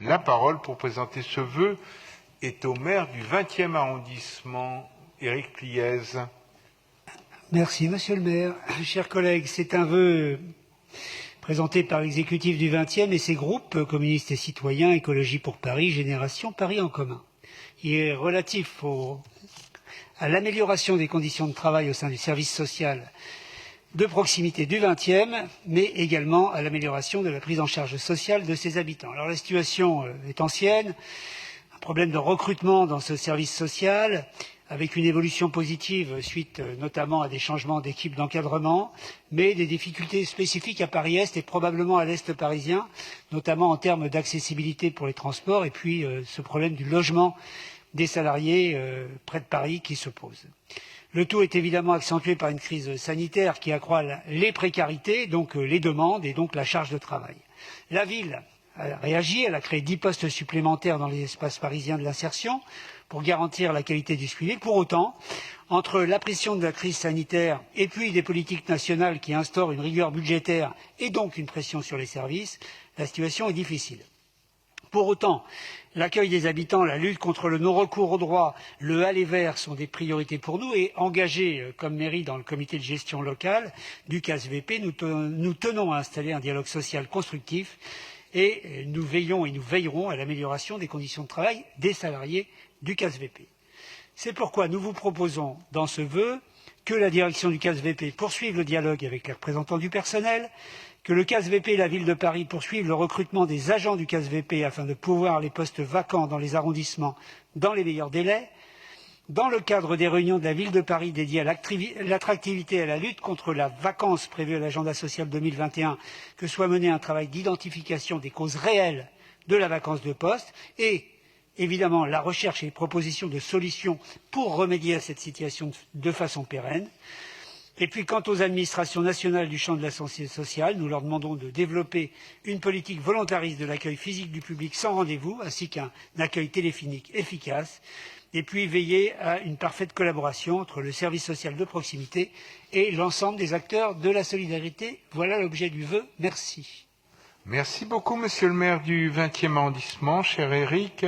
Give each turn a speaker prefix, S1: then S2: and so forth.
S1: La parole pour présenter ce vœu est au maire du 20e arrondissement, Éric Pliez.
S2: Merci, monsieur le maire. Chers collègues, c'est un vœu présenté par l'exécutif du 20e et ses groupes communistes et citoyens, Écologie pour Paris, Génération Paris en commun. Il est relatif à l'amélioration des conditions de travail au sein du service social de proximité du 20e, mais également à l'amélioration de la prise en charge sociale de ses habitants. Alors la situation est ancienne, un problème de recrutement dans ce service social, avec une évolution positive suite notamment à des changements d'équipe d'encadrement, mais des difficultés spécifiques à Paris-Est et probablement à l'Est parisien, notamment en termes d'accessibilité pour les transports, et puis ce problème du logement des salariés près de Paris qui se pose. Le tout est évidemment accentué par une crise sanitaire qui accroît les précarités, donc les demandes et donc la charge de travail. La ville a réagi, elle a créé 10 postes supplémentaires dans les espaces parisiens de l'insertion pour garantir la qualité du suivi. Pour autant, entre la pression de la crise sanitaire et puis des politiques nationales qui instaurent une rigueur budgétaire et donc une pression sur les services, la situation est difficile. Pour autant, l'accueil des habitants, la lutte contre le non-recours aux droits, le aller vers sont des priorités pour nous et engagés comme mairie dans le comité de gestion locale du CASVP, nous tenons à installer un dialogue social constructif et nous veillons et nous veillerons à l'amélioration des conditions de travail des salariés du CASVP. C'est pourquoi nous vous proposons dans ce vœu que la direction du CASVP poursuive le dialogue avec les représentants du personnel, que le CASVP et la Ville de Paris poursuivent le recrutement des agents du CASVP afin de pourvoir les postes vacants dans les arrondissements dans les meilleurs délais, dans le cadre des réunions de la Ville de Paris dédiées à l'attractivité et à la lutte contre la vacance prévue à l'agenda social 2021, que soit mené un travail d'identification des causes réelles de la vacance de poste et évidemment la recherche et les propositions de solutions pour remédier à cette situation de façon pérenne. Et puis, quant aux administrations nationales du champ de la santé sociale, nous leur demandons de développer une politique volontariste de l'accueil physique du public sans rendez-vous, ainsi qu'un accueil téléphonique efficace, et puis veiller à une parfaite collaboration entre le service social de proximité et l'ensemble des acteurs de la solidarité. Voilà l'objet du vœu. Merci.
S1: Merci beaucoup, monsieur le maire du 20e arrondissement, cher Éric.